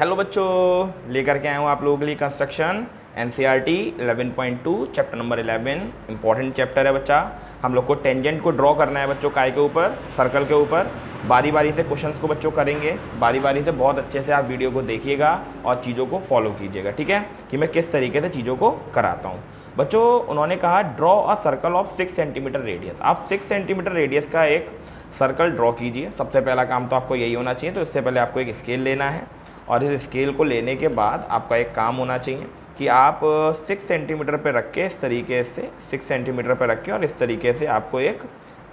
Hello बच्चों, लेकर के आया हूँ आप लोगों के लिए construction NCERT 11.2 chapter number 11। Important chapter है बच्चा। हम लोग को टेंजेंट को ड्रॉ करना है बच्चों, काय के ऊपर, सर्कल के ऊपर। बारी बारी से क्वेश्चंस को बच्चों करेंगे, बारी बारी से। बहुत अच्छे से आप वीडियो को देखिएगा और चीज़ों को फॉलो कीजिएगा, ठीक है, कि मैं किस तरीके से चीज़ों को कराता हूँ। बच्चों उन्होंने कहा draw a circle of 6 centimetre radius. आप 6 सेंटीमीटर रेडियस का एक सर्कल ड्रॉ कीजिए। सबसे पहला काम तो आपको यही होना चाहिए। तो इससे पहले आपको एक स्केल लेना है और इस स्केल को लेने के बाद आपका एक काम होना चाहिए कि आप 6 सेंटीमीटर पे रख के, इस तरीके से 6 सेंटीमीटर पे रख के, और इस तरीके से आपको एक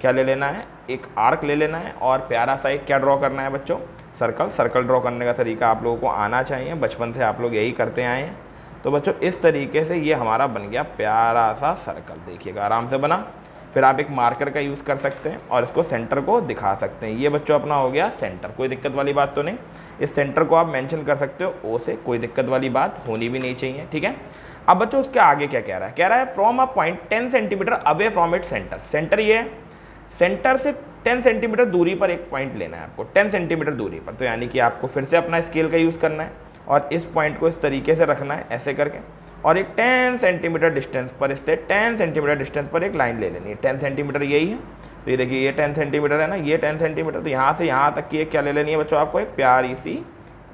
क्या ले लेना है, एक आर्क ले लेना है और प्यारा सा एक क्या ड्रॉ करना है बच्चों, सर्कल। सर्कल ड्रॉ करने का तरीका आप लोगों को आना चाहिए, बचपन से आप लोग यही करते आए हैं। तो बच्चों इस तरीके से ये हमारा बन गया प्यारा सा सर्कल। देखिएगा आराम से बना। फिर आप एक मार्कर का यूज़ कर सकते हैं और इसको सेंटर को दिखा सकते हैं। ये बच्चों अपना हो गया सेंटर, कोई दिक्कत वाली बात तो नहीं। इस सेंटर को आप मेंशन कर सकते हो ओ से, कोई दिक्कत वाली बात होनी भी नहीं चाहिए, ठीक है। अब बच्चों उसके आगे क्या कह रहा है, कह रहा है from a point 10 centimetre away from it centre. Centre ये है, सेंटर से 10 सेंटीमीटर दूरी पर एक पॉइंट लेना है आपको, 10 सेंटीमीटर दूरी पर। तो यानी कि आपको फिर से अपना स्केल का यूज़ करना है और इस पॉइंट को इस तरीके से रखना है, ऐसे करके, और एक 10 सेंटीमीटर डिस्टेंस पर, इससे 10 सेंटीमीटर डिस्टेंस पर एक लाइन ले लेनी है। 10 सेंटीमीटर यही है, तो ये देखिए ये 10 सेंटीमीटर है ना, ये 10 सेंटीमीटर। तो यहाँ से यहाँ तक की एक क्या ले लेनी है बच्चों, आपको एक प्यारी सी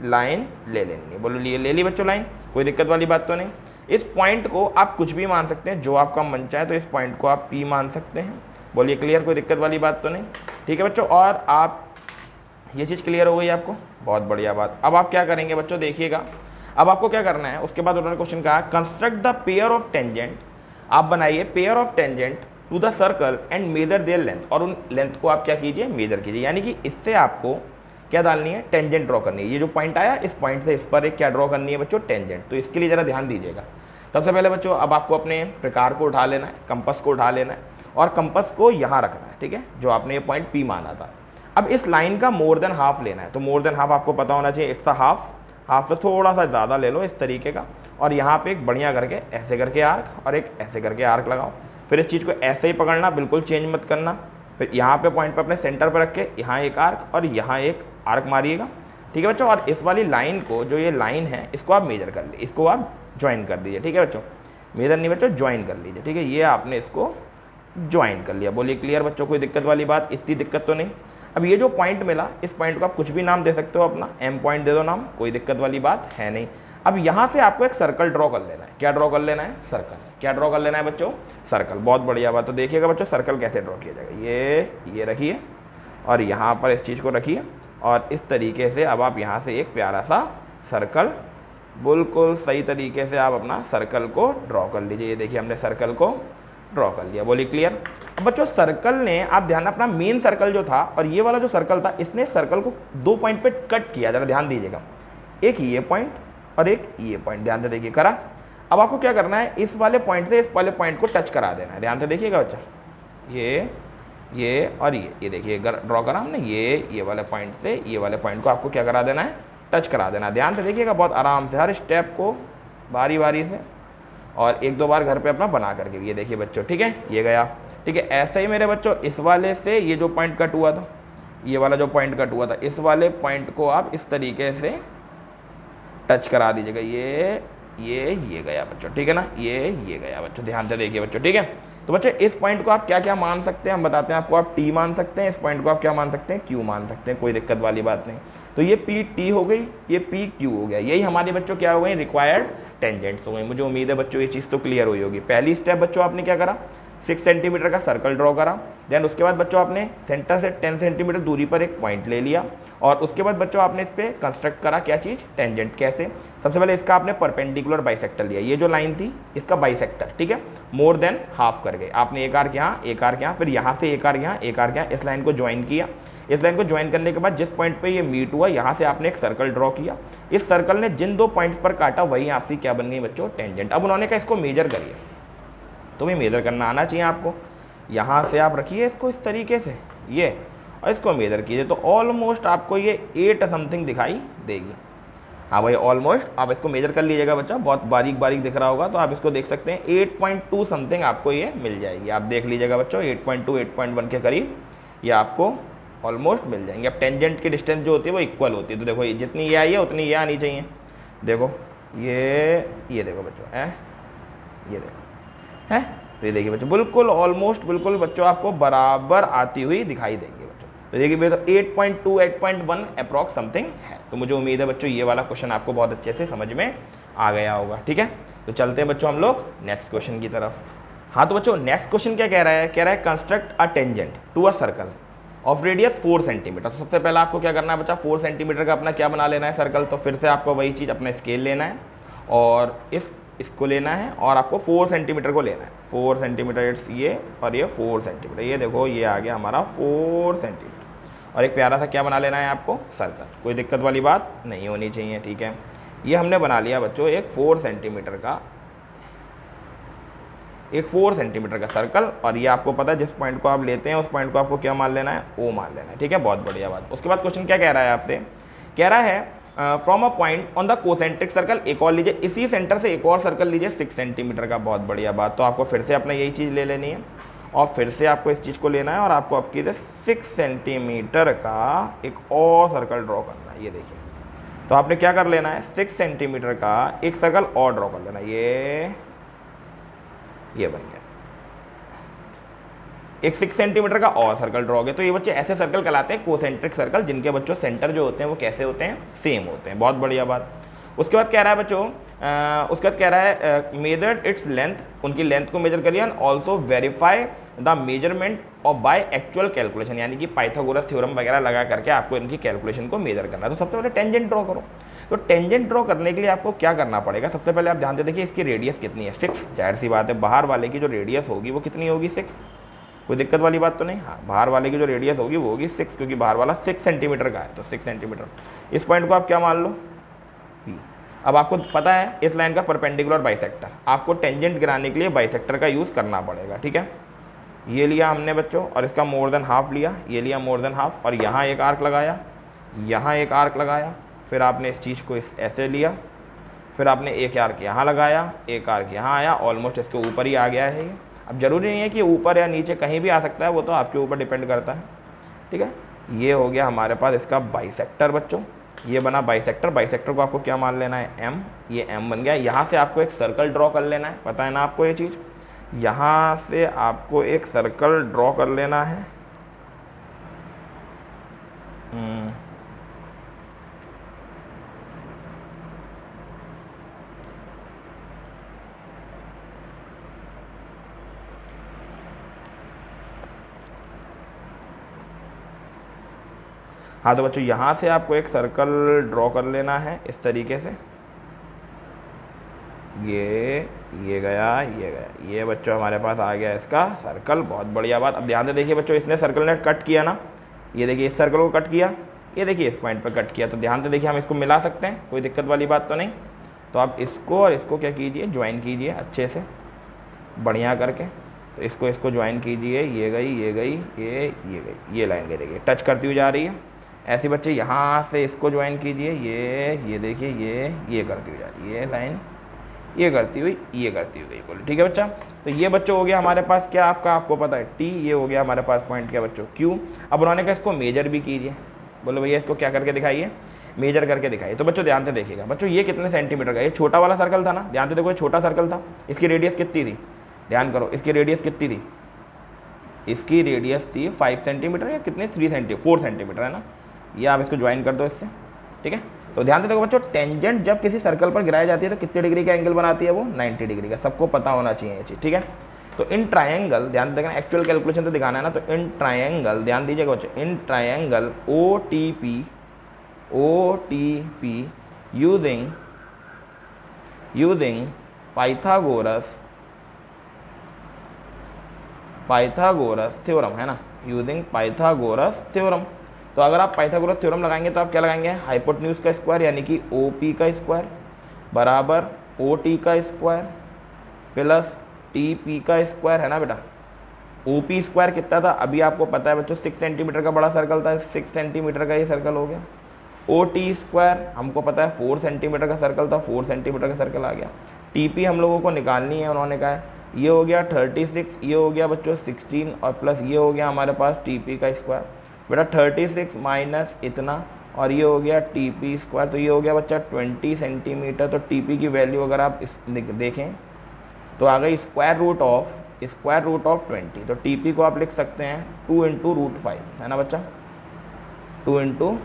लाइन ले लेनी है। बोलो लिए ले ली बच्चों लाइन, कोई दिक्कत वाली बात तो नहीं। इस पॉइंट को आप कुछ भी मान सकते हैं, जो आपका मन चाहे। तो इस पॉइंट को आप P मान सकते हैं। बोलिए क्लियर, कोई दिक्कत वाली बात तो नहीं, ठीक है बच्चों। और आप ये चीज़ क्लियर हो गई आपको, बहुत बढ़िया बात। अब आप क्या करेंगे बच्चों, देखिएगा अब आपको क्या करना है। उसके बाद उन्होंने क्वेश्चन कहा construct the pair of tangent. आप बनाइए pair of tangent to the circle and measure their length. और उन लेंथ को आप क्या कीजिए, मेजर कीजिए। यानी कि इससे आपको क्या डालनी है, टेंजेंट ड्रॉ करनी है। ये जो पॉइंट आया, इस पॉइंट से इस पर एक क्या ड्रॉ करनी है बच्चों, टेंजेंट। तो इसके लिए ज़रा ध्यान दीजिएगा। सबसे पहले बच्चों अब आपको अपने प्रकार को उठा लेना है, कंपस को उठा लेना है और कंपस को यहाँ रखना है, ठीक है, जो आपने ये पॉइंट P माना था। अब इस लाइन का मोर देन हाफ लेना है। तो मोर देन हाफ आपको पता होना चाहिए, इट्स अ हाफ। हाफ से थोड़ा सा ज़्यादा ले लो इस तरीके का, और यहाँ पे एक बढ़िया करके ऐसे करके आर्क और एक ऐसे करके आर्क लगाओ। फिर इस चीज़ को ऐसे ही पकड़ना, बिल्कुल चेंज मत करना। फिर यहाँ पे पॉइंट पे अपने सेंटर पे रख के यहाँ एक आर्क और यहाँ एक आर्क मारिएगा, ठीक है बच्चों। और इस वाली लाइन को, जो ये लाइन है, इसको आप मेजर कर लीजिए, इसको आप ज्वाइन कर दीजिए, ठीक है बच्चों। मेजर नहीं बच्चों, ज्वाइन कर लीजिए, ठीक है। ये आपने इसको ज्वाइन कर लिया। बोलिए क्लियर बच्चों, कोई दिक्कत वाली बात, इतनी दिक्कत तो नहीं। अब ये जो पॉइंट मिला, इस पॉइंट को आप कुछ भी नाम दे सकते हो अपना, M पॉइंट दे दो नाम, कोई दिक्कत वाली बात है नहीं। अब यहाँ से आपको एक सर्कल ड्रॉ कर लेना है। क्या ड्रॉ कर लेना है, सर्कल। क्या ड्रॉ कर लेना है बच्चों, सर्कल। बहुत बढ़िया बात। तो देखिएगा बच्चों सर्कल कैसे ड्रॉ किया जाएगा। ये रखिए और यहाँ पर इस चीज़ को रखिए और इस तरीके से अब आप यहाँ से एक प्यारा सा सर्कल, बिल्कुल सही तरीके से आप अपना सर्कल को ड्रॉ कर लीजिए। ये देखिए हमने सर्कल को ड्रॉ कर लिया। बोलिए क्लियर। अब बच्चों सर्कल ने, आप ध्यान, अपना मेन सर्कल जो था और ये वाला जो सर्कल था, इसने सर्कल को 2 पॉइंट पे कट किया। जरा ध्यान दीजिएगा, एक ये पॉइंट और एक ये पॉइंट। ध्यान से देखिए, करा। अब आपको क्या करना है, इस वाले पॉइंट से इस वाले पॉइंट को टच करा देना है। ध्यान से देखिएगा बच्चा, ये और ये देखिए ड्रॉ करा हमने। ये वाले पॉइंट से ये वाले पॉइंट को आपको क्या करा देना है, टच करा देना। ध्यान से देखिएगा, बहुत आराम से, हर स्टेप को बारी बारी से, और 1-2 बार घर पे अपना बना करके। ये देखिए बच्चों, ठीक है, ये गया, ठीक है। ऐसे ही मेरे बच्चों इस वाले से ये जो पॉइंट कट हुआ था, ये वाला जो पॉइंट कट हुआ था, इस वाले पॉइंट को आप इस तरीके से टच करा दीजिएगा। ये गया बच्चों, ठीक है ना, ये गया बच्चों। ध्यान से देखिए बच्चों, ठीक है। तो बच्चों इस पॉइंट को आप क्या क्या मान सकते हैं, हम बताते हैं आपको। आप T मान सकते हैं, इस पॉइंट को आप क्या मान सकते हैं, Q मान सकते हैं, कोई दिक्कत वाली बात नहीं। तो ये PT हो गई, ये PQ हो गया। यही हमारे बच्चों क्या हो गई, रिक्वायर्ड टेंजेंट्स हो गई। मुझे उम्मीद है बच्चों ये चीज़ तो क्लियर हुई होगी। पहली स्टेप बच्चों आपने क्या करा, 6 सेंटीमीटर का सर्कल ड्रॉ करा। देन उसके बाद बच्चों आपने सेंटर से 10 सेंटीमीटर दूरी पर एक पॉइंट ले लिया और उसके बाद बच्चों आपने इस पर कंस्ट्रक्ट करा क्या चीज़, टेंजेंट। कैसे, सबसे पहले इसका आपने परपेंडिकुलर बाइसेक्टर लिया। ये जो लाइन थी इसका बाइसेक्टर, ठीक है, मोर देन हाफ कर गए आपने। एक आर्क यहाँ, एक आर्क यहाँ, फिर यहाँ से एक आर्क यहाँ, एक आर्क यहाँ। इस लाइन को ज्वाइन किया। इस लाइन को ज्वाइन करने के बाद जिस पॉइंट पे ये मीट हुआ, यहाँ से आपने एक सर्कल ड्रॉ किया। इस सर्कल ने जिन 2 पॉइंट्स पर काटा, वही आपकी क्या बन गई बच्चों, टेंजेंट। अब उन्होंने कहा इसको मेजर करिए, तो भी मेजर करना आना चाहिए आपको। यहाँ से आप रखिए इसको इस तरीके से, ये, और इसको मेजर कीजिए। तो ऑलमोस्ट आपको ये 8 समथिंग दिखाई देगी। हाँ भाई ऑलमोस्ट, आप इसको मेजर कर लीजिएगा बच्चा, बहुत बारीक बारीक दिख रहा होगा तो आप इसको देख सकते हैं। 8.2 समथिंग आपको ये मिल जाएगी। आप देख लीजिएगा बच्चों, 8.2 8.1 के करीब ये आपको ऑलमोस्ट मिल जाएंगे। अब टेंजेंट की डिस्टेंस जो होती है वो इक्वल होती है, तो देखो जितनी ये आई है उतनी ये आनी चाहिए। देखो ये देखो बच्चों है, ये देखो है, तो ये देखिए बच्चों बिल्कुल ऑलमोस्ट बिल्कुल बच्चों आपको बराबर आती हुई दिखाई देंगे बच्चों। तो देखिए भैया 8.2 8.1 अप्रॉक्स समथिंग है। तो मुझे उम्मीद है बच्चों ये वाला क्वेश्चन आपको बहुत अच्छे से समझ में आ गया होगा। ठीक है, तो चलते हैं बच्चों हम लोग नेक्स्ट क्वेश्चन की तरफ। हाँ तो बच्चों नेक्स्ट क्वेश्चन क्या कह रहा है, कह रहा है construct a tangent to a circle of radius 4 centimetre. तो सबसे पहले आपको क्या करना है बच्चा, 4 सेंटीमीटर का अपना क्या बना लेना है सर्कल। तो फिर से आपको वही चीज़ अपना स्केल लेना है और इसको लेना है और आपको 4 सेंटीमीटर को लेना है। 4 सेंटीमीटर इट्स ये, और ये 4 सेंटीमीटर, ये देखो ये आ गया हमारा 4 सेंटीमीटर। और एक प्यारा सा क्या बना लेना है आपको सर्कल, कोई दिक्कत वाली बात नहीं होनी चाहिए। ठीक है, ये हमने बना लिया बच्चों एक 4 सेंटीमीटर का सर्कल। और ये आपको पता है जिस पॉइंट को आप लेते हैं उस पॉइंट को आपको क्या मान लेना है, ओ मान लेना है। ठीक है, बहुत बढ़िया बात। उसके बाद क्वेश्चन क्या कह रहा है आपसे, कह रहा है from a point on the concentric circle, एक और लीजिए, इसी सेंटर से एक और सर्कल लीजिए 6 सेंटीमीटर का। बहुत बढ़िया बात। तो आपको फिर से अपना यही चीज़ ले लेनी है और फिर से आपको इस चीज़ को लेना है और आपको आपकी 6 सेंटीमीटर का एक और सर्कल ड्रॉ करना है। ये देखिए, तो आपने क्या कर लेना है, 6 सेंटीमीटर का एक सर्कल और ड्रॉ कर लेना। ये बन गया एक 6 सेंटीमीटर का और सर्कल ड्रॉ हो गया। तो ये बच्चे ऐसे सर्कल कहलाते हैं कोसेंट्रिक सर्कल, जिनके बच्चों सेंटर जो होते हैं वो कैसे होते हैं, सेम होते हैं। बहुत बढ़िया बात। उसके बाद कह रहा है बच्चों, उसके बाद कह रहा है मेजर्ड इट्स लेंथ, उनकी लेंथ को मेजर करिए, and also verify the measurement और बाय एक्चुअल कैलकुलेशन, यानी कि पाइथागोरस थ्योरम वगैरह लगा करके आपको इनकी कैलकुलेशन को मेजर करना है। तो सबसे पहले टेंजेंट ड्रॉ करो। तो टेंजेंट ड्रॉ करने के लिए आपको क्या करना पड़ेगा, सबसे पहले आप ध्यान से देखिए इसकी रेडियस कितनी है, 6। जाहिर सी बात है बाहर वाले की जो रेडियस होगी वो कितनी होगी, 6। कोई दिक्कत वाली बात तो नहीं। हाँ, बाहर वाले की जो रेडियस होगी वो होगी 6, क्योंकि बाहर वाला 6 सेंटीमीटर का है। तो 6 सेंटीमीटर, इस पॉइंट को आप क्या मान लो, P। अब आपको पता है इस लाइन का परपेंडिकुलर बाइसेक्टर, आपको टेंजेंट गिराने के लिए बाइसेक्टर का यूज़ करना पड़ेगा। ठीक है, ये लिया हमने बच्चों और इसका मोर देन हाफ लिया, ये लिया मोर देन हाफ, और यहाँ एक आर्क लगाया, यहाँ एक आर्क लगाया, फिर आपने इस चीज़ को ऐसे लिया, फिर आपने एक आर्क यहाँ लगाया, एक आर्क यहाँ आया, ऑलमोस्ट इसके ऊपर ही आ गया है ये। अब जरूरी नहीं है कि ऊपर या नीचे कहीं भी आ सकता है, वो तो आपके ऊपर डिपेंड करता है। ठीक है, ये हो गया हमारे पास इसका बाइसेक्टर बच्चों, ये बना बाइसेक्टर। बाइसेक्टर को आपको क्या मान लेना है, M। ये M बन गया। यहाँ से आपको एक सर्कल ड्रॉ कर लेना है, पता है ना आपको ये चीज़, यहाँ से आपको एक सर्कल ड्रॉ कर लेना है। हाँ तो बच्चों यहाँ से आपको एक सर्कल ड्रॉ कर लेना है इस तरीके से, ये गया, ये बच्चों हमारे पास आ गया इसका सर्कल। बहुत बढ़िया बात। अब ध्यान से देखिए बच्चों, इसने सर्कल ने कट किया ना, ये देखिए इस सर्कल को कट किया, ये देखिए इस पॉइंट पर कट किया। तो ध्यान से देखिए हम इसको मिला सकते हैं, कोई दिक्कत वाली बात तो नहीं। तो आप इसको और इसको क्या कीजिए, ज्वाइन कीजिए अच्छे से बढ़िया करके। तो इसको ज्वाइन कीजिए, ये गई, ये गई, ये लाइन गई, देखिए टच करती हुई जा रही है। ऐसे बच्चे यहाँ से इसको ज्वाइन कीजिए, ये देखिए ये करती हुई जा रही है, ये लाइन ये करती हुई गई, बोलो ठीक है बच्चा। तो ये बच्चों हो गया हमारे पास क्या, आपको पता है T, ये हो गया हमारे पास पॉइंट क्या बच्चों, Q। अब उन्होंने कहा इसको मेजर भी कीजिए, बोलो भैया इसको क्या करके दिखाइए, मेजर करके दिखाइए। तो बच्चों ध्यान से देखिएगा बच्चों, ये कितने सेंटीमीटर का, ये छोटा वाला सर्कल था ना, ध्यान से देखो ये छोटा सर्कल था, इसकी रेडियस कितनी थी, ध्यान करो इसकी रेडियस कितनी थी, इसकी रेडियस थी 5 सेंटीमीटर या कितने 4 सेंटीमीटर है ना। ये आप इसको ज्वाइन कर दो इससे, ठीक है। तो ध्यान से देखो बच्चों, टेंजेंट जब किसी सर्कल पर गिराई जाती है तो कितने डिग्री का एंगल बनाती है वो, 90 डिग्री का। सबको पता होना चाहिए ये चीज़, ठीक है। तो इन ट्रायंगल, ध्यान से देखना, एक्चुअल कैलकुलेशन तो दिखाना है ना। तो इन ट्रायंगल, ध्यान दीजिएगा बच्चों, in triangle OTP using Pythagoras theorem है ना, यूजिंग पाइथागोरस थ्योरम। तो अगर आप पाइथागोरस थ्योरम लगाएंगे तो आप क्या लगाएंगे, हाइपोटेन्यूज का स्क्वायर यानी कि OP का स्क्वायर बराबर OT का स्क्वायर प्लस TP का स्क्वायर, है ना बेटा। OP स्क्वायर कितना था अभी आपको पता है बच्चों, 6 सेंटीमीटर का बड़ा सर्कल था, 6 सेंटीमीटर का ये सर्कल हो गया। OT स्क्वायर हमको पता है 4 सेंटीमीटर का सर्कल था, 4 सेंटीमीटर का सर्कल आ गया। TP हम लोगों को निकालनी है, उन्होंने कहा है ये हो गया 36, ये हो गया बच्चों 16 और प्लस ये हो गया हमारे पास TP का स्क्वायर। बेटा 36 माइनस इतना, और ये हो गया TP स्क्वायर, तो ये हो गया बच्चा 20 सेंटीमीटर। तो TP की वैल्यू अगर आप देखें तो आ गई स्क्वायर रूट ऑफ 20। तो TP को आप लिख सकते हैं 2 इंटू रूट 5, है ना बच्चा, 2 इंटू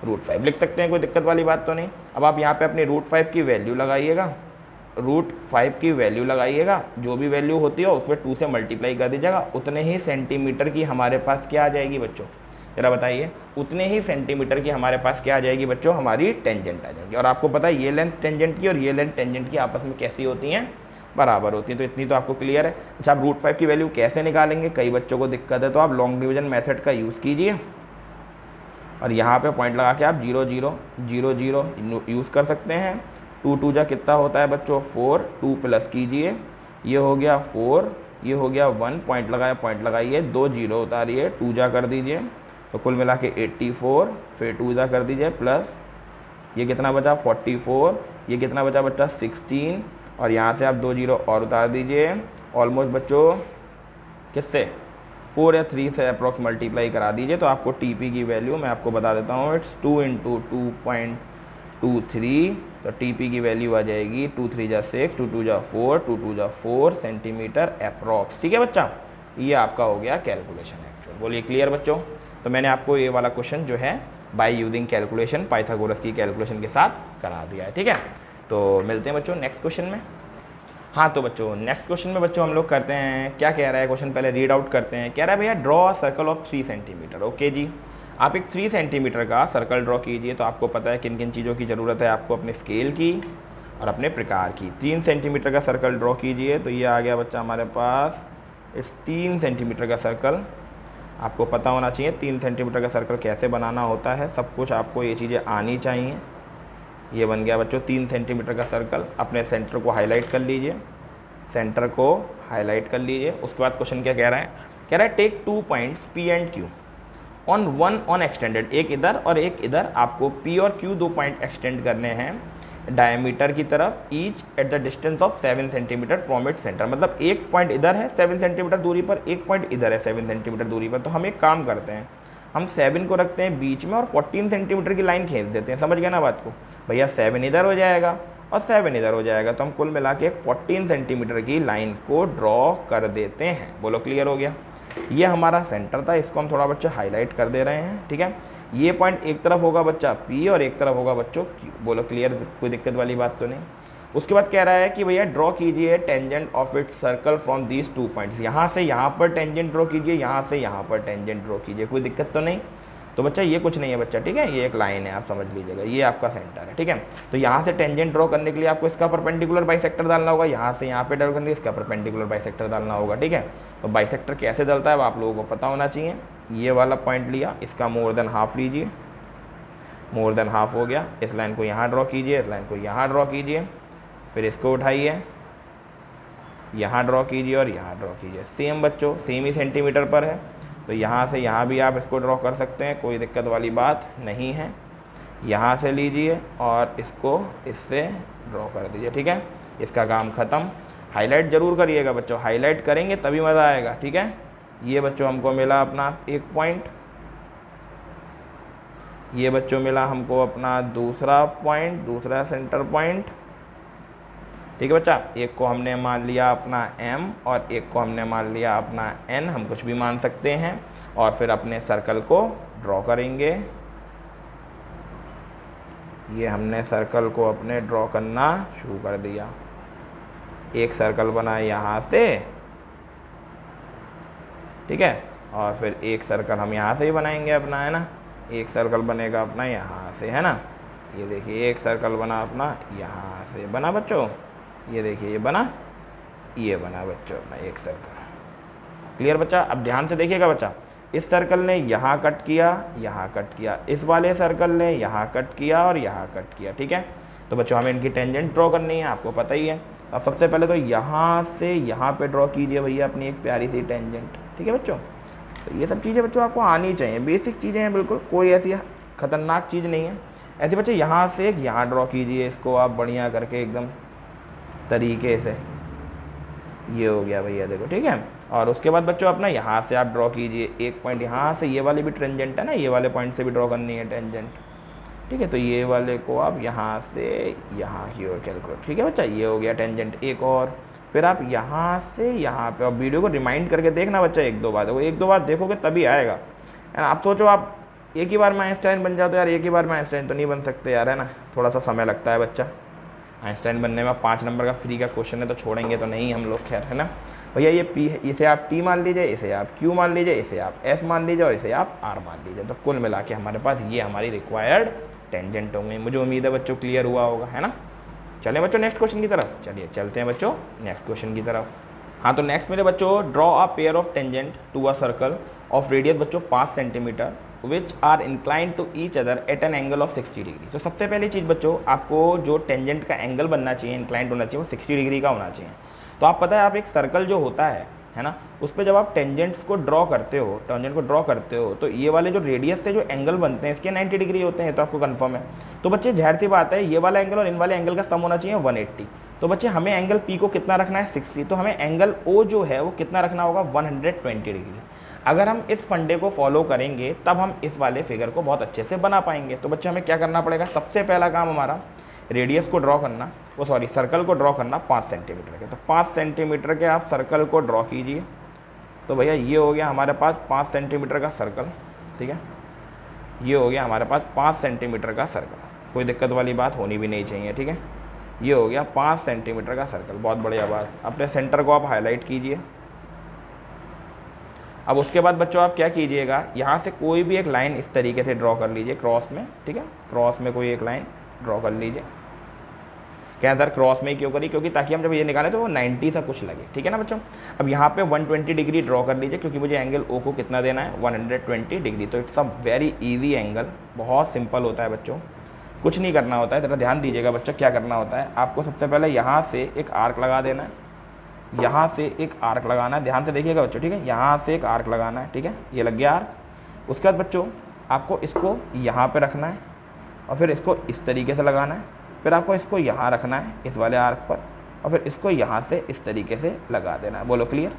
रूट 5 लिख सकते हैं, कोई दिक्कत वाली बात तो नहीं। अब आप यहाँ पे अपनी रूट 5 की वैल्यू लगाइएगा, रूट 5 की वैल्यू लगाइएगा, जो भी वैल्यू होती है उसमें 2 से मल्टीप्लाई कर दीजिएगा, उतने ही सेंटीमीटर की हमारे पास क्या आ जाएगी बच्चों, जरा बताइए, उतने ही सेंटीमीटर की हमारे पास क्या आ जाएगी बच्चों, हमारी टेंजेंट आ जाएगी। और आपको पता है ये लेंथ टेंजेंट की और ये लेंथ टेंजेंट की आपस में कैसी होती हैं, बराबर होती हैं। तो इतनी तो आपको क्लियर है। अच्छा, आप रूट 5 की वैल्यू कैसे निकालेंगे, कई बच्चों को दिक्कत है, तो आप लॉन्ग डिवीजन मेथड का यूज़ कीजिए और यहाँ पे पॉइंट लगा के आप 0 0 0 0 यूज़ कर सकते हैं। 2 2 जा कितना होता है बच्चों 4, 2 प्लस कीजिए, ये हो गया 4, ये हो गया 1, पॉइंट लगाइए, 2 0 उतारिए, 2 जा कर दीजिए, तो कुल मिला के 84, फिर 2 जा कर दीजिए, प्लस ये कितना बचा 44, ये कितना बचा बच्चा 16, और यहाँ से आप 2 0 और उतार दीजिए। ऑलमोस्ट बच्चों किससे 4 या 3 से अप्रॉक्स मल्टीप्लाई करा दीजिए, तो आपको TP की वैल्यू मैं आपको बता देता हूँ, इट्स 2 इंटू 2.23। तो TP की वैल्यू आ जाएगी 2 3 जा 6, 2 2 जा 4, 2 2 जा 4 सेंटीमीटर अप्रॉक्स। ठीक है बच्चा, ये आपका हो गया कैलकुलेशन एक्चुअल। बोलिए क्लियर बच्चों। तो मैंने आपको ये वाला क्वेश्चन जो है बाय यूजिंग कैलकुलेशन, पाइथागोरस की कैलकुलेशन के साथ करा दिया है। ठीक है, तो मिलते हैं बच्चों नेक्स्ट क्वेश्चन में। हाँ, तो बच्चों नेक्स्ट क्वेश्चन में बच्चों हम लोग करते हैं, क्या कह रहा है क्वेश्चन, पहले रीड आउट करते हैं। कह रहा है भैया draw a circle of 3 centimetre. Okay ji, आप एक 3 सेंटीमीटर का सर्कल ड्रॉ कीजिए। तो आपको पता है किन किन चीज़ों की ज़रूरत है आपको, अपने स्केल की और अपने प्रकार की। 3 सेंटीमीटर का सर्कल ड्रॉ कीजिए। तो ये आ गया बच्चा हमारे पास, इट्स 3 सेंटीमीटर का सर्कल। आपको पता होना चाहिए 3 सेंटीमीटर का सर्कल कैसे बनाना होता है, सब कुछ आपको ये चीज़ें आनी चाहिए। ये बन गया बच्चों 3 सेंटीमीटर का सर्कल। अपने सेंटर को हाईलाइट कर लीजिए, सेंटर को हाईलाइट कर लीजिए। उसके बाद क्वेश्चन क्या कह रहा है, कह रहा है take 2 points P and Q on one on extended, एक इधर और एक इधर, आपको P और Q 2 पॉइंट एक्सटेंड करने हैं डायमीटर की तरफ, each at the distance of 7 centimetre from it centre. मतलब एक पॉइंट इधर है 7 सेंटीमीटर दूरी पर, एक पॉइंट इधर है 7 सेंटीमीटर दूरी पर। तो हम एक काम करते हैं, हम 7 को रखते हैं बीच में और 14 सेंटीमीटर की लाइन खींच देते हैं। समझ गए ना बात को भैया, 7 इधर हो जाएगा और 7 इधर हो जाएगा, तो हम कुल मिला के एक 14 सेंटीमीटर की लाइन को ड्रॉ कर देते हैं। बोलो क्लियर हो गया। ये हमारा सेंटर था, इसको हम थोड़ा बच्चा हाईलाइट कर दे रहे हैं। ठीक है, ये पॉइंट एक तरफ होगा बच्चा P और एक तरफ होगा बच्चों Q। बोलो क्लियर, कोई दिक्कत वाली बात तो नहीं। उसके बाद कह रहा है कि भैया ड्रॉ कीजिए tangent of it circle from these 2 points. यहाँ से यहाँ पर टेंजेंट ड्रॉ कीजिए, यहाँ से यहाँ पर टेंजेंट ड्रॉ कीजिए, कोई दिक्कत तो नहीं। तो बच्चा ये कुछ नहीं है बच्चा, ठीक है, ये एक लाइन है, आप समझ लीजिएगा, ये आपका सेंटर है। ठीक है, तो यहाँ से टेंजेंट ड्रॉ करने के लिए आपको इसका परपेंडिकुलर बाइसेक्टर डालना होगा, यहाँ से यहाँ पे ड्रॉ करने के लिए इसका परपेंडिकुलर बाइसेक्टर डालना होगा। ठीक है, तो बाइसेक्टर कैसे डलता है वो आप लोगों को पता होना चाहिए। ये वाला पॉइंट लिया, इसका मोर देन हाफ लीजिए, मोर देन हाफ हो गया, इस लाइन को यहाँ ड्रॉ कीजिए, इस लाइन को यहाँ ड्रॉ कीजिए, फिर इसको उठाइए, यहाँ ड्रॉ कीजिए और यहाँ ड्रॉ कीजिए। सेम बच्चों, सेम ही सेंटीमीटर पर है, तो यहाँ से यहाँ भी आप इसको ड्रॉ कर सकते हैं, कोई दिक्कत वाली बात नहीं है। यहाँ से लीजिए और इसको इससे ड्रॉ कर dीजिए। ठीक है, इसका काम ख़त्म। हाईलाइट ज़रूर करिएगा बच्चों, हाईलाइट करेंगे तभी मज़ा आएगा। ठीक है, ये बच्चों हमको मिला अपना एक पॉइंट, ये बच्चों मिला हमको अपना दूसरा पॉइंट, दूसरा सेंटर पॉइंट। ठीक है बच्चा, एक को हमने मान लिया अपना M और एक को हमने मान लिया अपना N, हम कुछ भी मान सकते हैं। और फिर अपने सर्कल को ड्रॉ करेंगे। ये हमने सर्कल को अपने ड्रॉ करना शुरू कर दिया। एक सर्कल बना यहाँ से, ठीक है, और फिर एक सर्कल हम यहाँ से ही बनाएंगे अपना, है ना, एक सर्कल बनेगा अपना यहाँ से, है ना। ये देखिए एक सर्कल बना अपना यहाँ से, बना बच्चों, ये देखिए ये बना, ये बना बच्चों अपना एक सर्कल। क्लियर बच्चा। अब ध्यान से देखिएगा बच्चा, इस सर्कल ने यहाँ कट किया, यहाँ कट किया, इस वाले सर्कल ने यहाँ कट किया और यहाँ कट किया। ठीक है, तो बच्चों हमें इनकी टेंजेंट ड्रॉ करनी है, आपको पता ही है। अब सबसे पहले तो यहाँ से यहाँ पे ड्रॉ कीजिए भैया अपनी एक प्यारी सी टेंजेंट। ठीक है बच्चों, तो ये सब चीज़ें बच्चों आपको आनी चाहिए, बेसिक चीज़ें हैं बिल्कुल, कोई ऐसी खतरनाक चीज़ नहीं है। ऐसे बच्चे यहाँ से एक यहाँ ड्रॉ कीजिए, इसको आप बढ़िया करके एकदम तरीके से, ये हो गया भैया देखो। ठीक है, और उसके बाद बच्चों अपना यहाँ से आप ड्रॉ कीजिए एक पॉइंट, यहाँ से ये वाली भी टेंजेंट है ना, ये वाले पॉइंट से भी ड्रॉ करनी है टेंजेंट, ठीक है। तो ये वाले को आप यहाँ से यहाँ की ओर कैलकुलेट, ठीक है बच्चा, ये हो गया टेंजेंट एक और। फिर आप यहाँ से यहाँ पे, और वीडियो को रिमाइंड करके देखना बच्चा एक दो बार, वो एक दो बार देखोगे तभी आएगा, है ना। आप सोचो आप एक ही बार में आइंस्टाइन बन जाओ तो यार, एक ही बार में आइंस्टाइन तो नहीं बन सकते यार, है ना, थोड़ा सा समय लगता है बच्चा आइंस्टाइन बनने में। 5 नंबर का फ्री का क्वेश्चन है तो छोड़ेंगे तो नहीं हम लोग, खैर, है ना भैया। ये पी है, इसे आप टी मान लीजिए, इसे आप क्यू मान लीजिए, इसे आप एस मान लीजिए और इसे आप आर मान लीजिए। तो कुल मिला के हमारे पास ये हमारी रिक्वायर्ड टेंजेंट होंगे। मुझे उम्मीद है बच्चों क्लियर हुआ होगा, है ना। चलें बच्चों नेक्स्ट क्वेश्चन की तरफ, चलिए चलते हैं बच्चों नेक्स्ट क्वेश्चन की तरफ। हाँ, तो नेक्स्ट मेरे बच्चों, draw a pair of tangent to a circle of radius बच्चों 5 centimetre which are inclined to each other at an angle of 60 degree. तो सबसे पहली चीज़ बच्चों, आपको जो टेंजेंट का एंगल बनना चाहिए, इंक्लाइंड होना चाहिए, वो 60 डिग्री का होना चाहिए। तो आप पता है, आप एक सर्कल जो होता है ना, उस पर जब आप टेंजेंट्स को ड्रॉ करते हो, टेंजेंट को ड्रॉ करते हो, तो ये वाले जो रेडियस से जो एंगल बनते हैं इसके 90 डिग्री होते हैं, तो आपको कंफर्म है। तो बच्चे ज़ाहिर सी बात है, ये वाला एंगल और इन वाले एंगल का सम होना चाहिए 180। तो बच्चे हमें एंगल पी को कितना रखना है 60, तो हमें एंगल ओ जो है वो कितना रखना होगा 120 डिग्री। अगर हम इस फंडे को फॉलो करेंगे तब हम इस वाले फिगर को बहुत अच्छे से बना पाएंगे। तो बच्चे हमें क्या करना पड़ेगा, सबसे पहला काम हमारा रेडियस को ड्रॉ करना, वो सॉरी सर्कल को ड्रॉ करना 5 सेंटीमीटर के। तो 5 सेंटीमीटर के आप सर्कल को ड्रॉ कीजिए। तो भैया ये हो गया हमारे पास 5 सेंटीमीटर का सर्कल, ठीक है, ये हो गया हमारे पास 5 सेंटीमीटर का सर्कल, कोई दिक्कत वाली बात होनी भी नहीं चाहिए, ठीक है। ये हो गया 5 सेंटीमीटर का सर्कल, बहुत बढ़िया बात। अपने सेंटर को आप हाईलाइट कीजिए। अब उसके बाद बच्चों आप क्या कीजिएगा, यहाँ से कोई भी एक लाइन इस तरीके से ड्रॉ कर लीजिए क्रॉस में, ठीक है, क्रॉस में कोई एक लाइन ड्रॉ कर लीजिए। क्या सर क्रॉस में ही क्यों करी, क्योंकि ताकि हम जब ये निकालें तो वो 90 सा कुछ लगे, ठीक है ना बच्चों। अब यहाँ पे 120 डिग्री ड्रॉ कर लीजिए, क्योंकि मुझे एंगल ओ को कितना देना है 120 डिग्री। तो it's a very easy angle, बहुत सिंपल होता है बच्चों, कुछ नहीं करना होता है। ज़रा ध्यान दीजिएगा बच्चों, क्या करना होता है, आपको सबसे पहले यहाँ से एक आर्क लगा देना है, यहाँ से एक आर्क लगाना है, ध्यान से देखिएगा बच्चों, ठीक है, यहाँ से एक आर्क लगाना है, ठीक है, ये लग गया आर्क। उसके बाद बच्चों आपको इसको यहाँ पे रखना है और फिर इसको इस तरीके से लगाना है, फिर आपको इसको यहाँ रखना है इस वाले आर्क पर, और फिर इसको यहाँ से इस तरीके से लगा देना है। बोलो क्लियर।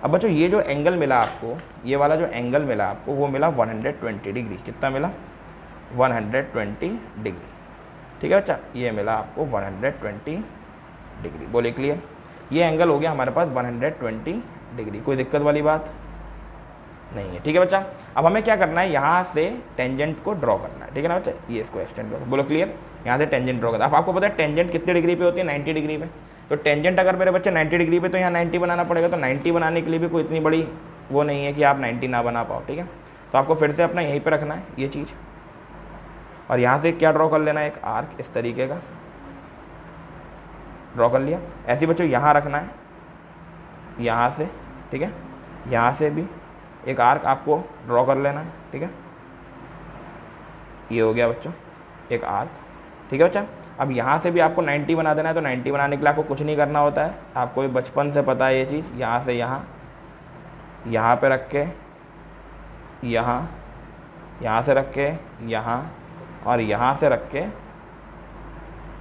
अब बच्चों ये जो एंगल मिला आपको, ये वाला जो एंगल मिला आपको, वो मिला 120 डिग्री। कितना मिला 120 डिग्री, ठीक है बच्चा, ये मिला आपको 120 डिग्री। बोले क्लियर। ये एंगल हो गया हमारे पास 120 डिग्री, कोई दिक्कत वाली बात नहीं है, ठीक है बच्चा। अब हमें क्या करना है, यहाँ से टेंजेंट को ड्रॉ करना है, ठीक है ना बच्चा, ये इसको एक्सटेंड करो। बोलो क्लियर। यहाँ से टेंजेंट ड्रॉ करना है। अब आपको पता है टेंजेंट कितने डिग्री पे होती है, 90 डिग्री पे। तो टेंजेंट अगर मेरे बच्चे 90 डिग्री पे, तो यहाँ 90 बनाना पड़ेगा। तो 90 बनाने के लिए भी कोई इतनी बड़ी वो नहीं है कि आप 90 ना बना पाओ, ठीक है। तो आपको फिर से अपना यहीं पर रखना है ये चीज़, और यहाँ से क्या ड्रॉ कर लेना है, एक आर्क इस तरीके का ड्रॉ कर लिया। ऐसे बच्चों यहाँ रखना है, यहाँ से, ठीक है, यहाँ से भी एक आर्क आपको ड्रॉ कर लेना है, ठीक है, ये हो गया बच्चों एक आर्क, ठीक है बच्चा। अब यहाँ से भी आपको 90 बना देना है। तो 90 बनाने के लिए आपको कुछ नहीं करना होता है, आपको बचपन से पता है ये चीज़। यहाँ से यहाँ, यहाँ पे रख के यहाँ, यहाँ से रख के यहाँ, और यहाँ से रख के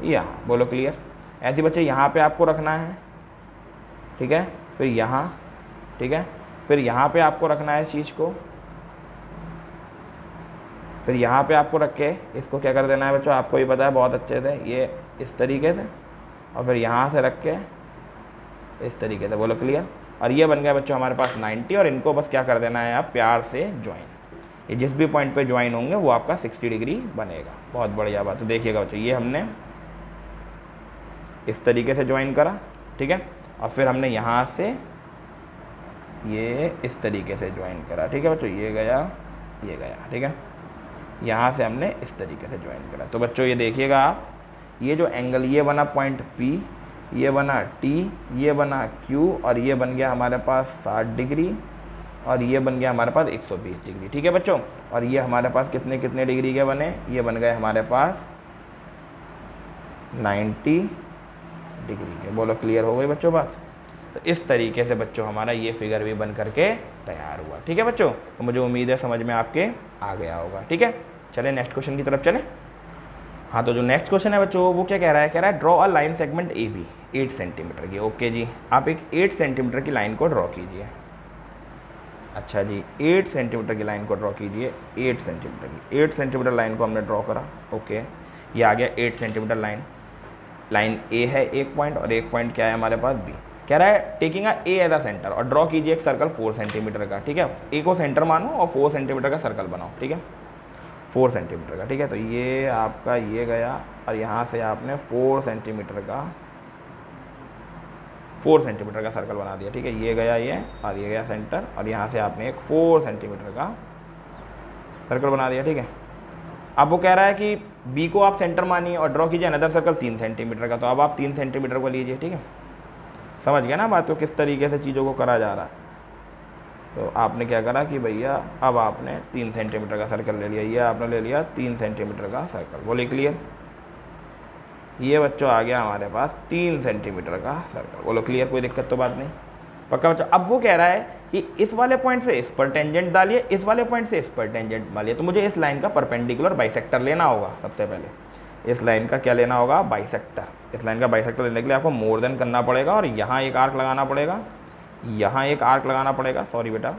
यहाँ। बोलो क्लियर। ऐसे बच्चे यहाँ पे आपको रखना है, ठीक है, फिर यहाँ, ठीक है, फिर यहाँ पे आपको रखना है इस चीज़ को, फिर यहाँ पे आपको रख के इसको क्या कर देना है बच्चों, आपको भी पता है बहुत अच्छे से, ये इस तरीके से, और फिर यहाँ से रख के इस तरीके से। बोलो क्लियर। और ये बन गया बच्चों हमारे पास 90, और इनको बस क्या कर देना है आप प्यार से ज्वाइन। ये जिस भी पॉइंट पे ज्वाइन होंगे वो आपका 60 डिग्री बनेगा। बहुत बढ़िया बात। तो देखिएगा बच्चों, ये हमने इस तरीके से ज्वाइन करा, ठीक है, और फिर हमने यहाँ से ये इस तरीके से ज्वाइन करा, ठीक है बच्चों, ये गया, ये गया, ठीक है, यहाँ से हमने इस तरीके से ज्वाइन करा। तो बच्चों ये देखिएगा आप, ये जो एंगल ये बना पॉइंट P, ये बना T, ये बना Q, और ये बन गया हमारे पास 60 डिग्री, और ये बन गया हमारे पास 120 डिग्री, ठीक है बच्चों। और ये हमारे पास कितने कितने डिग्री के बने, ये बन गए हमारे पास 90 डिग्री के। बोलो क्लियर हो गई बच्चों बात। तो इस तरीके से बच्चों हमारा ये फिगर भी बन करके तैयार हुआ, ठीक है बच्चों। तो मुझे उम्मीद है समझ में आपके आ गया होगा, ठीक है। चले नेक्स्ट क्वेश्चन की तरफ चले। हाँ, तो जो नेक्स्ट क्वेश्चन है बच्चों वो क्या कह रहा है, draw a line segment AB 8 centimetre की। ओके जी, आप एक 8 सेंटीमीटर की लाइन को ड्रॉ कीजिए। अच्छा जी, 8 सेंटीमीटर की लाइन को ड्रॉ कीजिए, 8 सेंटीमीटर की, 8 सेंटीमीटर लाइन को हमने ड्रॉ करा। ओके, ये आ गया 8 सेंटीमीटर लाइन। लाइन ए है एक पॉइंट, और एक पॉइंट क्या है हमारे पास बी। कह रहा है taking a A as a centre, और ड्रॉ कीजिए एक सर्कल 4 सेंटीमीटर का। ठीक है, ए को सेंटर मानो और 4 सेंटीमीटर का सर्कल बनाओ। ठीक है, 4 सेंटीमीटर का। ठीक है, तो ये आपका ये गया, और यहाँ से आपने 4 सेंटीमीटर का सर्कल बना दिया। ठीक है, ये गया ये, और ये गया सेंटर, और यहाँ से आपने एक 4 सेंटीमीटर का सर्कल बना दिया। ठीक है, अब वो कह रहा है कि बी को आप सेंटर मानिए और ड्रॉ कीजिए अनदर सर्कल 3 सेंटीमीटर का। तो अब आप 3 सेंटीमीटर को लीजिए। ठीक है, समझ गया ना बात को, किस तरीके से चीज़ों को करा जा रहा है। तो आपने क्या करा कि भैया अब आपने 3 सेंटीमीटर का सर्कल ले लिया, ये आपने ले लिया 3 सेंटीमीटर का सर्कल। बोलिए क्लियर। ये बच्चों आ गया हमारे पास 3 सेंटीमीटर का सर्कल। बोलो क्लियर, कोई दिक्कत तो बात नहीं, पक्का बच्चों। अब वो कह रहा है कि इस वाले पॉइंट से इस पर टेंजेंट डालिए, इस वाले पॉइंट से इस पर टेंजेंट डालिए। तो मुझे इस लाइन का परपेंडिकुलर बाइसेक्टर लेना होगा। सबसे पहले इस लाइन का क्या लेना होगा, बाइसेक्टर। इस लाइन का बाइसेक्टर लेने के लिए आपको मोर देन करना पड़ेगा, और यहाँ एक आर्क लगाना पड़ेगा, यहाँ एक आर्क लगाना पड़ेगा, सॉरी बेटा,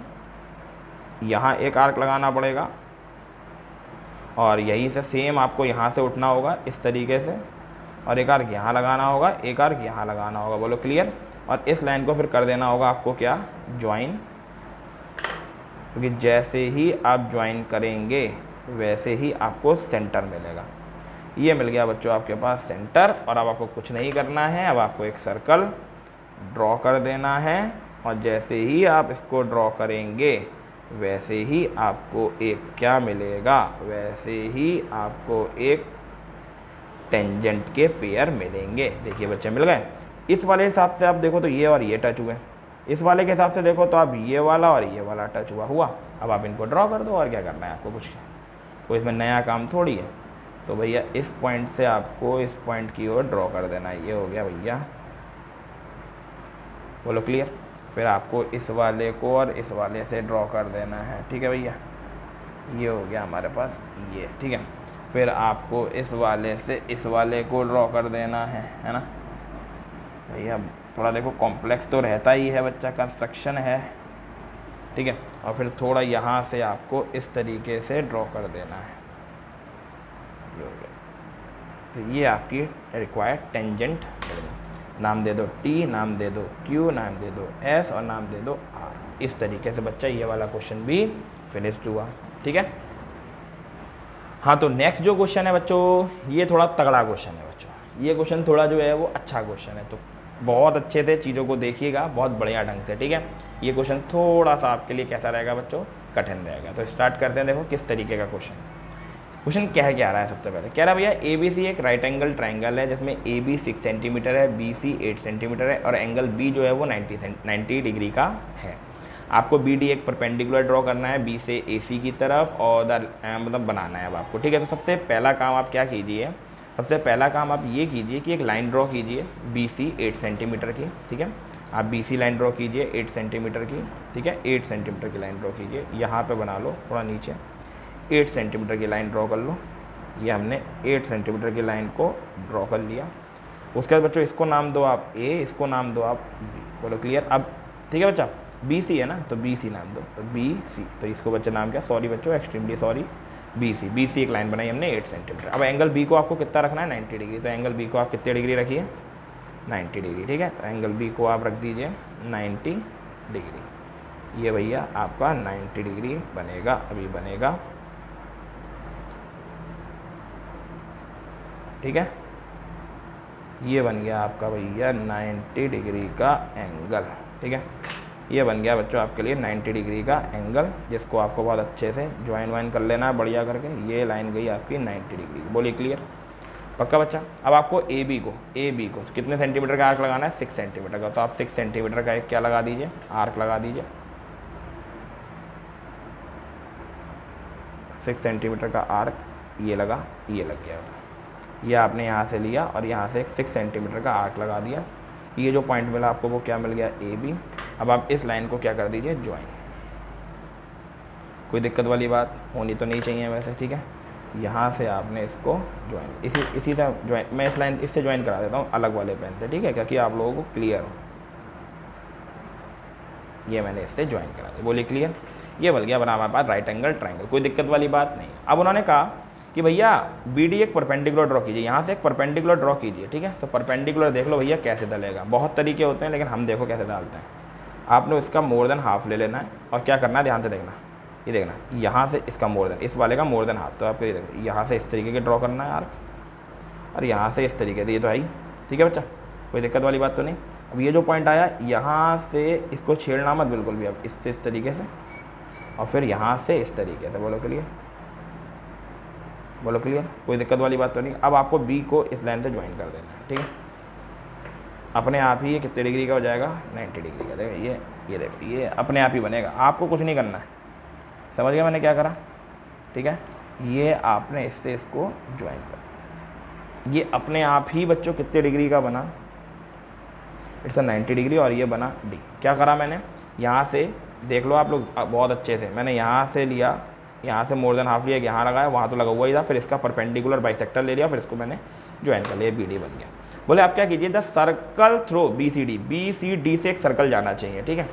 यहाँ एक आर्क लगाना पड़ेगा, और यहीं से सेम आपको यहाँ से उठना होगा इस तरीके से, और एक आर्क यहाँ लगाना होगा, एक आर्क यहाँ लगाना होगा। बोलो क्लियर। और इस लाइन को फिर कर देना होगा आपको क्या, ज्वाइन, क्योंकि जैसे ही आप ज्वाइन करेंगे वैसे ही आपको सेंटर मिलेगा। ये मिल गया बच्चों आपके पास सेंटर। और अब आपको कुछ नहीं करना है, अब आपको एक सर्कल ड्रॉ कर देना है, और जैसे ही आप इसको ड्रॉ करेंगे वैसे ही आपको एक क्या मिलेगा, वैसे ही आपको एक टेंजेंट के पेयर मिलेंगे। देखिए बच्चे मिल गए। इस वाले हिसाब से आप देखो तो ये और ये टच हुए, इस वाले के हिसाब से देखो तो आप ये वाला और ये वाला टच हुआ। अब आप इनको ड्रॉ कर दो, और क्या करना है आपको, कुछ कोई इसमें नया काम थोड़ी है। तो भैया इस पॉइंट से आपको इस पॉइंट की ओर ड्रॉ कर देना है। ये हो गया भैया, बोलो क्लियर। फिर आपको इस वाले को और इस वाले से ड्रॉ कर देना है। ठीक है भैया, ये हो गया हमारे पास ये। ठीक है, फिर आपको इस वाले से इस वाले को ड्रॉ कर देना है ना भैया। थोड़ा देखो कॉम्प्लेक्स तो रहता ही है बच्चा, कंस्ट्रक्शन है। ठीक है, और फिर थोड़ा यहाँ से आपको इस तरीके से ड्रॉ कर देना है। ये हो गया। तो ये आपकी रिक्वायर्ड टेंजेंट, नाम दे दो टी, नाम दे दो क्यू, नाम दे दो एस, और नाम दे दो आर। इस तरीके से बच्चा ये वाला क्वेश्चन भी फिनिश्ड हुआ। ठीक है, हाँ तो नेक्स्ट जो क्वेश्चन है बच्चों, ये थोड़ा तगड़ा क्वेश्चन है बच्चों। ये क्वेश्चन थोड़ा जो है वो अच्छा क्वेश्चन है, तो बहुत अच्छे से चीज़ों को देखिएगा, बहुत बढ़िया ढंग से। ठीक है, ये क्वेश्चन थोड़ा सा आपके लिए कैसा रहेगा बच्चों, कठिन रहेगा। तो स्टार्ट करते हैं। देखो किस तरीके का क्वेश्चन कह क्या रहा है। सबसे पहले कह रहा है भैया ए बी सी एक राइट एंगल ट्राइंगल है, जिसमें ए बी 6 सेंटीमीटर है, बी सी 8 सेंटीमीटर है, और एंगल बी जो है वो 90 डिग्री का है। आपको बी डी एक परपेंडिकुलर ड्रॉ करना है बी से ए सी की तरफ, और मतलब बनाना है अब आपको। ठीक है, तो सबसे पहला काम आप क्या कीजिए, सबसे पहला काम आप ये कीजिए कि एक लाइन ड्रॉ कीजिए बी सी 8 सेंटीमीटर की। ठीक है, आप बी सी लाइन ड्रॉ कीजिए 8 सेंटीमीटर की। ठीक है, 8 सेंटीमीटर की लाइन ड्रॉ कीजिए, यहाँ पे बना लो थोड़ा नीचे, 8 सेंटीमीटर की लाइन ड्रॉ कर लो। ये हमने 8 सेंटीमीटर की लाइन को ड्रॉ कर लिया। उसके बाद बच्चों इसको नाम दो आप ए, इसको नाम दो आप बी। बोलो क्लियर। अब ठीक है बच्चा, बी सी है ना, तो बी सी नाम दो, तो बी सी। तो इसको बच्चा नाम क्या, सॉरी बच्चों एक्सट्रीमली सॉरी, बी सी एक लाइन बनाई हमने 8 सेंटीमीटर। अब एंगल बी को आपको कितना रखना है, 90 डिग्री। तो एंगल बी को आप कितने डिग्री रखिए, 90 डिग्री। ठीक है, तो एंगल बी को आप रख दीजिए 90 डिग्री। ये भैया आपका 90 डिग्री बनेगा, अभी बनेगा। ठीक है, ये बन गया आपका भैया 90 डिग्री का एंगल। ठीक है, ये बन गया बच्चों आपके लिए 90 डिग्री का एंगल, जिसको आपको बहुत अच्छे से ज्वाइन वाइन कर लेना है बढ़िया करके। ये लाइन गई आपकी 90 डिग्री। बोलिए क्लियर, पक्का बच्चा। अब आपको ए बी को कितने सेंटीमीटर का आर्क लगाना है, 6 सेंटीमीटर का। तो आप 6 सेंटीमीटर का एक क्या लगा दीजिए, आर्क लगा दीजिए। 6 सेंटीमीटर का आर्क ये लगा, ये लग गया। ये आपने यहाँ से लिया और यहाँ से 6 सेंटीमीटर का आर्क लगा दिया। ये जो पॉइंट मिला आपको वो क्या मिल गया, ए बी। अब आप इस लाइन को क्या कर दीजिए, ज्वाइन। कोई दिक्कत वाली बात होनी तो नहीं चाहिए वैसे। ठीक है, यहाँ से आपने इसको ज्वाइन, इसी तरह ज्वाइन, मैं इस लाइन इससे ज्वाइन करा देता हूँ अलग वाले पेन से। ठीक है, क्योंकि आप लोगों को क्लियर हो। ये मैंने इससे ज्वाइन करा दिया। बोलिए क्लियर। ये बन गया बना हमारे पास राइट एंगल ट्राइंगल, कोई दिक्कत वाली बात नहीं। अब उन्होंने कहा कि भैया BD एक परपेंडिकुलर ड्रॉ कीजिए, यहाँ से एक परपेंडिकुलर ड्रॉ कीजिए, ठीक है। तो परपेंडिकुलर देख लो भैया कैसे डलेगा, बहुत तरीके होते हैं लेकिन हम देखो कैसे डालते हैं। आपने इसका मोर देन हाफ ले लेना है और क्या करना है ध्यान से देखना, ये देखना यहाँ से इसका मोर देन, इस वाले का मोर देन हाफ। तो आपको ये देखो यहाँ से इस तरीके के ड्रॉ करना है आर्क, और यहाँ से इस तरीके से, ये तो है ही, ठीक है बच्चा, कोई दिक्कत वाली बात तो नहीं। अब ये जो पॉइंट आया यहाँ से इसको छेड़ना मत बिल्कुल भी, अब इससे इस तरीके से और फिर यहाँ से इस तरीके से। बोलो क्लियर, बोलो क्लियर, कोई दिक्कत वाली बात तो नहीं। अब आपको B को इस लाइन से ज्वाइन कर देना है, ठीक है। अपने आप ही ये कितने डिग्री का हो जाएगा, 90 डिग्री का। देखो ये देखो ये अपने आप ही बनेगा, आपको कुछ नहीं करना है। समझ गया मैंने क्या करा, ठीक है। ये आपने इससे इसको ज्वाइन कर, ये अपने आप ही बच्चों कितने डिग्री का बना, इट्स 90 डिग्री, और ये बना D। क्या करा मैंने, यहाँ से देख लो आप लोग बहुत अच्छे से, मैंने यहाँ से लिया, यहाँ से मोर देन हाफ लिया, यहाँ लगाया, वहाँ तो लगा हुआ ही था, फिर इसका परपेंडिकुलर बाइसेक्टर ले लिया, फिर इसको मैंने ज्वाइन कर लिया, BD बन गया। बोले आप क्या कीजिए, द सर्कल थ्रो BCD से एक सर्कल जाना चाहिए, ठीक है।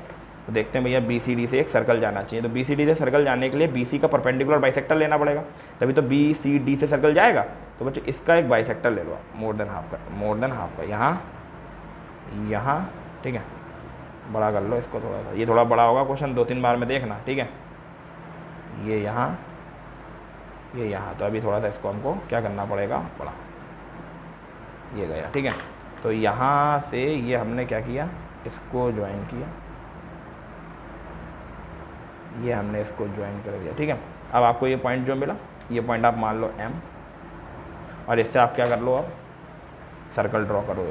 तो देखते हैं भैया BCD से एक सर्कल जाना चाहिए, तो BCD से सर्कल जाने के लिए BC का परपेंडिकुलर बाइसेक्टर लेना पड़ेगा, तभी तो BCD से सर्कल जाएगा। तो बच्चों इसका एक बाइसेक्टर ले लो मोर देन हाफ का, यहाँ, ठीक है। बड़ा कर लो इसको थोड़ा सा, ये थोड़ा बड़ा होगा क्वेश्चन, 2-3 बार में देखना, ठीक है। ये यहाँ, तो अभी थोड़ा सा इसको हमको क्या करना पड़ेगा, बड़ा, ये गया, ठीक है। तो यहाँ से ये हमने क्या किया, इसको ज्वाइन किया, ये हमने इसको ज्वाइन कर दिया, ठीक है। अब आपको ये पॉइंट जो मिला, ये पॉइंट आप मान लो M, और इससे आप क्या कर लो, अब सर्कल ड्रॉ करो,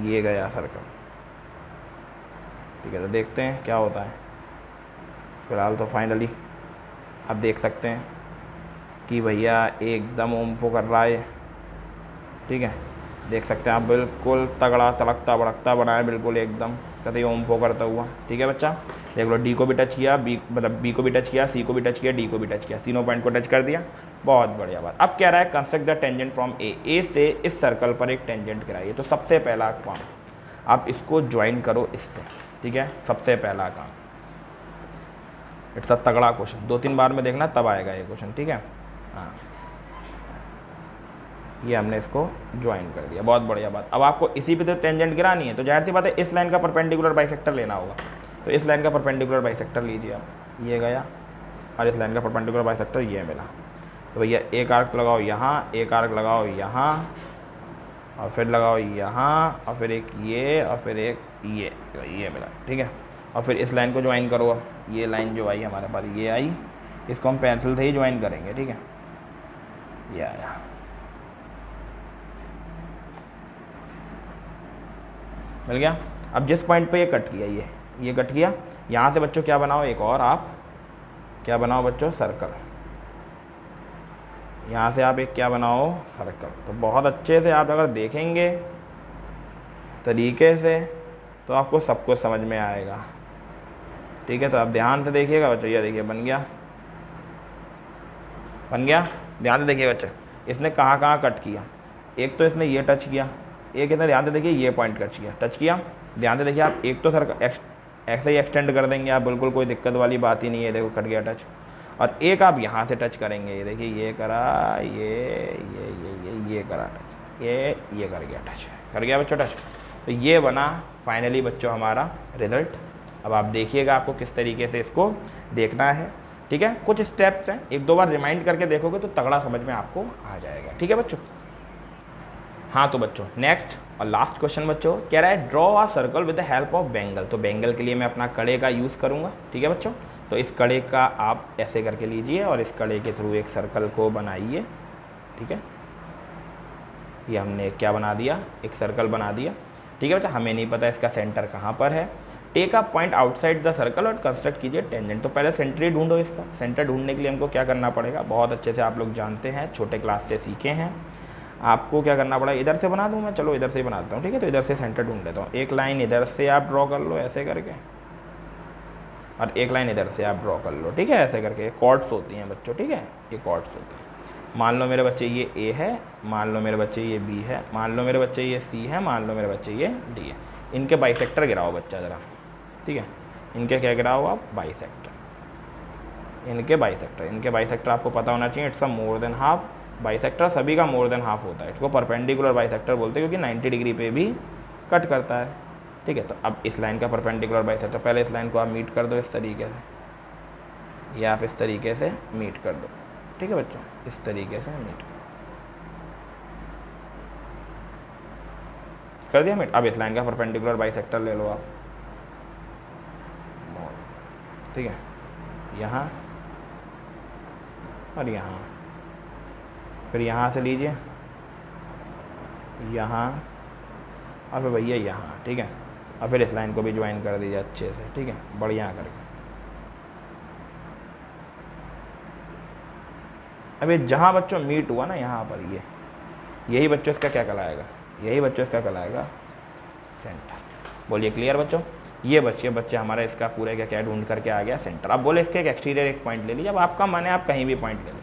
ये गया सर्कल, ठीक है। तो देखते हैं क्या होता है। फिलहाल तो फाइनली आप देख सकते हैं कि भैया एकदम ओम्फो कर रहा है, ठीक है। देख सकते हैं आप, बिल्कुल तगड़ा तड़कता भड़कता बना है, बिल्कुल एकदम कतई ओम्फो करता हुआ, ठीक है बच्चा। देख लो D को भी टच किया, B को भी टच किया, C को भी टच किया, D को भी टच किया, तीनों पॉइंट को टच कर दिया, बहुत बढ़िया बात। अब कह रहा है construct the tangent from A से इस सर्कल पर एक टेंजेंट गिराइए। तो सबसे पहला काम आप इसको ज्वाइन करो इससे, ठीक है, सबसे पहला काम। इट्स अ तगड़ा क्वेश्चन, 2-3 बार में देखना तब आएगा ये क्वेश्चन, ठीक है। हाँ, ये हमने इसको ज्वाइन कर दिया, बहुत बढ़िया बात। अब आपको इसी पे तो टेंजेंट गिरानी है, तो जाहिर सी बात है इस लाइन का परपेंडिकुलर बाइसेक्टर लेना होगा। तो इस लाइन का परपेंडिकुलर बाइसेक्टर लीजिए आप, ये गया, और इस लाइन का परपेंडिकुलर बाइसेक्टर ये मिला। तो भैया एक आर्क लगाओ यहाँ, एक आर्क लगाओ यहाँ, और फिर लगाओ यहाँ, और फिर एक ये, और फिर एक ये मिला, ठीक है। और फिर इस लाइन को ज्वाइन करो, ये लाइन जो आई हमारे पास, ये आई, इसको हम पेंसिल से ही ज्वाइन करेंगे, ठीक है। ये आया, मिल गया। अब जिस पॉइंट पे ये कट किया, ये कट किया, यहाँ से बच्चों क्या बनाओ, एक और आप क्या बनाओ बच्चों, सर्कल। यहाँ से आप एक क्या बनाओ, सर्कल। तो बहुत अच्छे से आप अगर देखेंगे तरीके से तो आपको सब कुछ समझ में आएगा, ठीक है। तो आप ध्यान से देखिएगा बच्चों, ये देखिए बन गया, ध्यान से देखिए बच्चों, इसने कहाँ कहाँ कट किया। एक तो इसने ये टच किया, एक इसने ध्यान से देखिए ये पॉइंट टच किया, ध्यान से देखिए आप। एक तो सर्कल ऐसे ही एक्सटेंड कर देंगे आप, बिल्कुल कोई दिक्कत वाली बात ही नहीं है, देखो कट गया टच। और एक आप यहाँ से टच करेंगे, ये देखिए ये करा, ये करा टच, ये कर गया टच, कर गया बच्चों टच। तो ये बना फाइनली बच्चों हमारा रिजल्ट। अब आप देखिएगा आपको किस तरीके से इसको देखना है, ठीक है। कुछ स्टेप्स हैं, 1-2 बार रिमाइंड करके देखोगे तो तगड़ा समझ में आपको आ जाएगा, ठीक है बच्चों। हाँ तो बच्चों नेक्स्ट और लास्ट क्वेश्चन बच्चों कह रहा है draw a circle with the help of Bengal. तो बेंगल के लिए मैं अपना कड़े का यूज़ करूँगा, ठीक है बच्चों। तो इस कड़े का आप ऐसे करके लीजिए और इस कड़े के थ्रू एक सर्कल को बनाइए, ठीक है। ये हमने क्या बना दिया, एक सर्कल बना दिया, ठीक है बच्चा। हमें नहीं पता इसका सेंटर कहाँ पर है। Take a point outside the circle और कंस्ट्रक्ट कीजिए टेंजेंट। तो पहले सेंटर ही ढूंढो इसका। सेंटर ढूंढने के लिए हमको क्या करना पड़ेगा, बहुत अच्छे से आप लोग जानते हैं, छोटे क्लास से सीखे हैं। आपको क्या करना पड़ेगा, इधर से बना दूँ मैं, चलो इधर से ही बनाता हूँ, ठीक है। तो इधर से सेंटर ढूंढ लेता हूँ। एक लाइन इधर से आप ड्रॉ कर लो ऐसे करके, और एक लाइन इधर से आप ड्रॉ कर लो, ठीक है, ऐसे करके। कॉर्ड्स होती हैं बच्चों, ठीक है, ये कॉर्ड्स होती हैं। मान लो मेरे बच्चे ये ए है, मान लो मेरे बच्चे ये बी है, मान लो मेरे बच्चे ये सी है, मान लो मेरे बच्चे ये डी है। इनके बाइसेक्टर गिराओ बच्चा ज़रा, ठीक है। इनके क्या गिरा होगा, बाइसेक्टर, इनके बाइसेक्टर आपको पता होना चाहिए। It's a more than half bisector, सभी का मोर देन हाफ होता है। इसको परपेंडिकुलर बाइसेक्टर बोलते हैं क्योंकि 90 डिग्री पे भी कट करता है। ठीक है, तो अब इस लाइन का परपेंडिकुलर बाइसेक्टर, पहले इस लाइन को आप मीट कर दो इस तरीके से, ये आप इस तरीके से मीट कर दो। ठीक है बच्चों, इस तरीके से मीट कर दिया मीट। अब इस लाइन का परपेंडिकुलर बाइसेक्टर ले लो आप, ठीक है, यहाँ और यहाँ, फिर यहाँ से लीजिए यहाँ और फिर भैया यहाँ। ठीक है, और फिर इस लाइन को भी ज्वाइन कर दीजिए अच्छे से। ठीक है, बढ़िया करके। अब ये जहाँ बच्चों मीट हुआ ना यहाँ पर, ये यही बच्चों इसका क्या कहलाएगा, यही बच्चों इसका कहलाएगा सेंटर। बोलिए क्लियर बच्चों। ये बच्चे हमारा इसका पूरे क्या क्या ढूंढ करके आ गया सेंटर। अब बोले इसके एक एक्सटीरियर एक पॉइंट ले लीजिए। अब आपका मन है आप कहीं भी पॉइंट ले लो,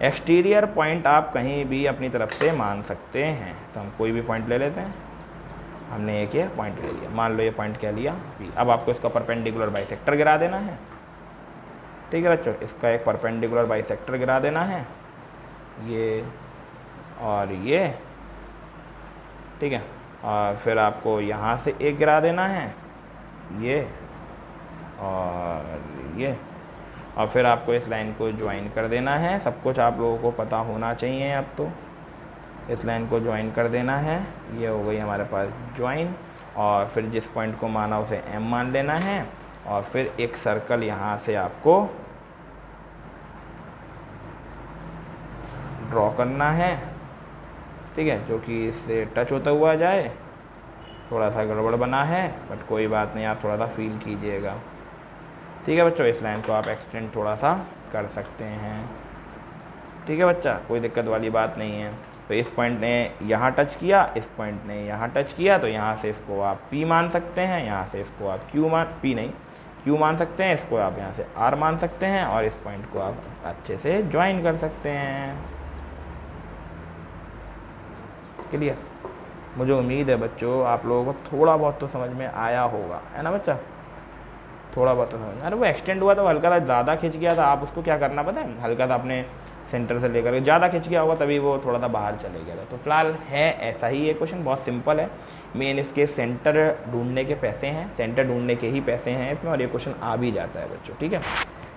एक्सटीरियर पॉइंट आप कहीं भी अपनी तरफ से मान सकते हैं। तो हम कोई भी पॉइंट ले लेते हैं। हमने एक ये पॉइंट ले लिया, मान लो ये पॉइंट क्या लिया P। अब आपको इसका परपेंडिकुलर बाइसेक्टर गिरा देना है। ठीक है बच्चों, इसका एक परपेंडिकुलर बाइसेक्टर गिरा देना है, ये और ये। ठीक है, और फिर आपको यहाँ से एक गिरा देना है, ये और ये, और फिर आपको इस लाइन को ज्वाइन कर देना है। सब कुछ आप लोगों को पता होना चाहिए। अब तो इस लाइन को ज्वाइन कर देना है, ये हो गई हमारे पास ज्वाइन। और फिर जिस पॉइंट को माना उसे M मान लेना है, और फिर एक सर्कल यहाँ से आपको ड्रॉ करना है। ठीक है, जो कि इससे टच होता हुआ जाए। थोड़ा सा गड़बड़ बना है बट कोई बात नहीं, आप थोड़ा सा फील कीजिएगा। ठीक है बच्चों, इस लाइन को आप एक्सटेंड थोड़ा सा कर सकते हैं। ठीक है बच्चा, कोई दिक्कत वाली बात नहीं है। तो इस पॉइंट ने यहाँ टच किया, इस पॉइंट ने यहाँ टच किया, तो यहाँ से इसको आप P मान सकते हैं, यहाँ से इसको आप Q मान सकते हैं, इसको आप यहाँ से R मान सकते हैं, और इस पॉइंट को आप अच्छे से ज्वाइन कर सकते हैं। क्लियर। मुझे उम्मीद है बच्चों आप लोगों को थोड़ा बहुत तो समझ में आया होगा, है ना बच्चा, थोड़ा बहुत तो समझ। अरे वो एक्सटेंड हुआ तो हल्का सा ज़्यादा खिंच गया था, आप उसको क्या करना पता है, हल्का सा अपने सेंटर से लेकर ज़्यादा खिंच गया होगा तभी वो थोड़ा सा बाहर चले गया था। तो फिलहाल है ऐसा ही, ये क्वेश्चन बहुत सिंपल है। मेन इसके सेंटर ढूंढने के पैसे हैं, सेंटर ढूंढने के ही पैसे हैं इसमें, और ये क्वेश्चन आ भी जाता है बच्चों। ठीक है,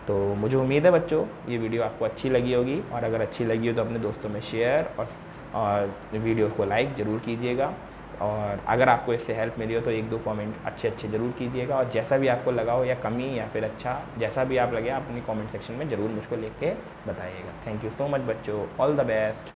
तो मुझे उम्मीद है बच्चों ये वीडियो आपको अच्छी लगी होगी, और अगर अच्छी लगी हो तो अपने दोस्तों में शेयर और वीडियो को लाइक ज़रूर कीजिएगा। और अगर आपको इससे हेल्प मिली हो तो 1-2 कमेंट अच्छे ज़रूर कीजिएगा, और जैसा भी आपको लगा हो या कमी या फिर अच्छा जैसा भी आप लगे आप अपनी कमेंट सेक्शन में ज़रूर मुझको लिख के बताइएगा। थैंक यू सो मच बच्चों, ऑल द बेस्ट।